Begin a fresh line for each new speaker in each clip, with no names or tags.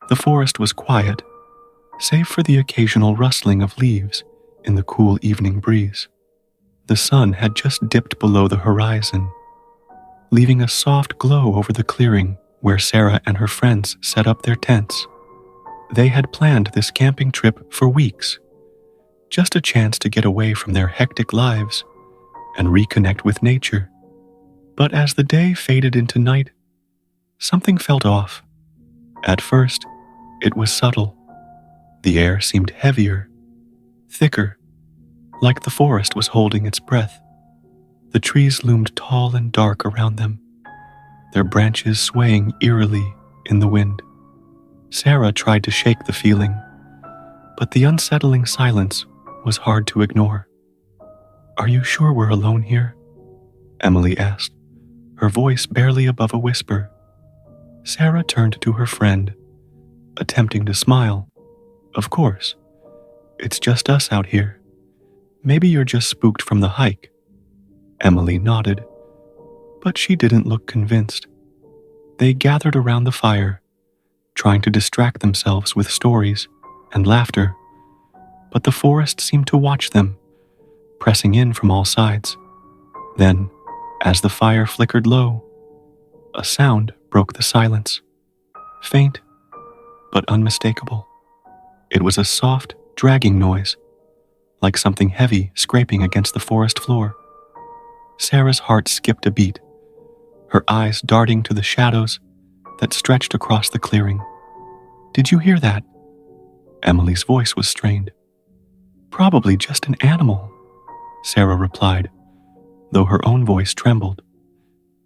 The forest was quiet, save for the occasional rustling of leaves in the cool evening breeze. The sun had just dipped below the horizon, leaving a soft glow over the clearing where Sarah and her friends set up their tents. They had planned this camping trip for weeks, just a chance to get away from their hectic lives and reconnect with nature. But as the day faded into night, something felt off. At first, it was subtle. The air seemed heavier, thicker, like the forest was holding its breath. The trees loomed tall and dark around them, their branches swaying eerily in the wind. Sarah tried to shake the feeling, but the unsettling silence was hard to ignore. "Are you sure we're alone here?" Emily asked, her voice barely above a whisper. Sarah turned to her friend, attempting to smile. "Of course. It's just us out here. Maybe you're just spooked from the hike." Emily nodded, but she didn't look convinced. They gathered around the fire, trying to distract themselves with stories and laughter, but the forest seemed to watch them, pressing in from all sides. Then, as the fire flickered low, a sound broke the silence, faint but unmistakable. It was a soft, dragging noise, like something heavy scraping against the forest floor. Sarah's heart skipped a beat, her eyes darting to the shadows that stretched across the clearing. "Did you hear that?" Emily's voice was strained. "Probably just an animal," Sarah replied, though her own voice trembled.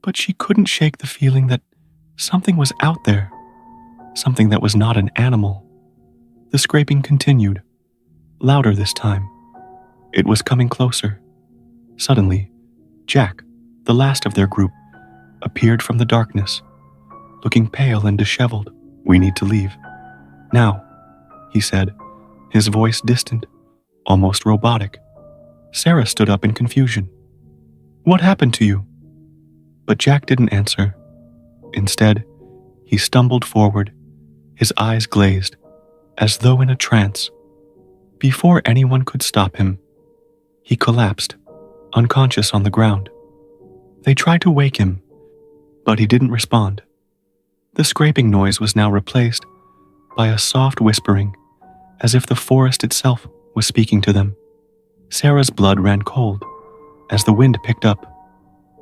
But she couldn't shake the feeling that something was out there, something that was not an animal. The scraping continued, louder this time. It was coming closer. Suddenly, Jack, the last of their group, appeared from the darkness, looking pale and disheveled. "We need to leave. Now," he said, his voice distant, almost robotic. Sarah stood up in confusion. "What happened to you?" But Jack didn't answer. Instead, he stumbled forward, his eyes glazed, as though in a trance. Before anyone could stop him, he collapsed, unconscious on the ground. They tried to wake him, but he didn't respond. The scraping noise was now replaced by a soft whispering, as if the forest itself was speaking to them. Sarah's blood ran cold as the wind picked up,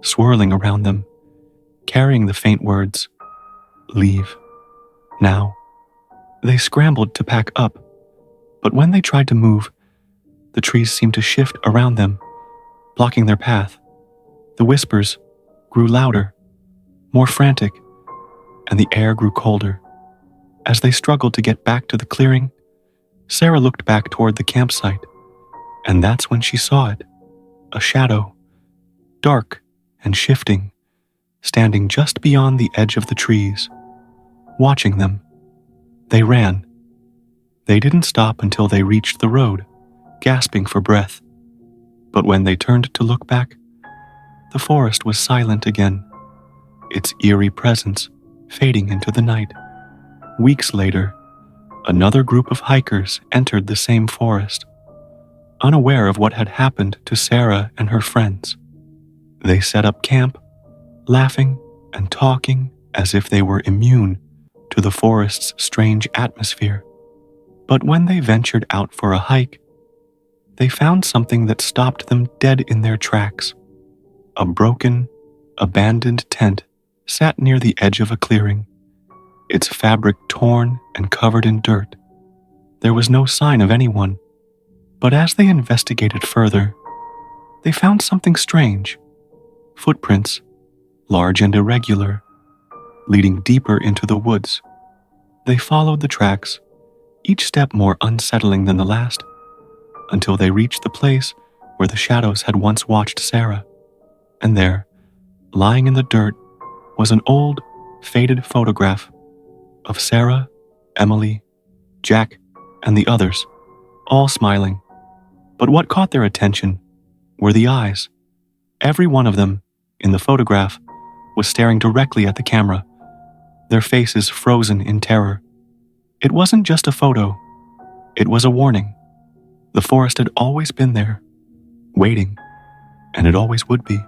swirling around them, carrying the faint words, "Leave. Now." They scrambled to pack up, but when they tried to move, the trees seemed to shift around them, blocking their path. The whispers grew louder, more frantic, and the air grew colder. As they struggled to get back to the clearing, Sarah looked back toward the campsite, and that's when she saw it, a shadow, dark and shifting, standing just beyond the edge of the trees, watching them. They ran. They didn't stop until they reached the road, gasping for breath. But when they turned to look back, the forest was silent again, its eerie presence fading into the night. Weeks later, another group of hikers entered the same forest, unaware of what had happened to Sarah and her friends. They set up camp, laughing and talking as if they were immune to the forest's strange atmosphere. But when they ventured out for a hike, they found something that stopped them dead in their tracks. A broken, abandoned tent sat near the edge of a clearing, its fabric torn and covered in dirt. There was no sign of anyone, but as they investigated further, they found something strange. Footprints, large and irregular, leading deeper into the woods. They followed the tracks, each step more unsettling than the last, until they reached the place where the shadows had once watched Sarah. And there, lying in the dirt, was an old, faded photograph of Sarah, Emily, Jack, and the others, all smiling. But what caught their attention were the eyes. Every one of them, in the photograph, was staring directly at the camera, their faces frozen in terror. It wasn't just a photo, it was a warning. The forest had always been there, waiting, and it always would be.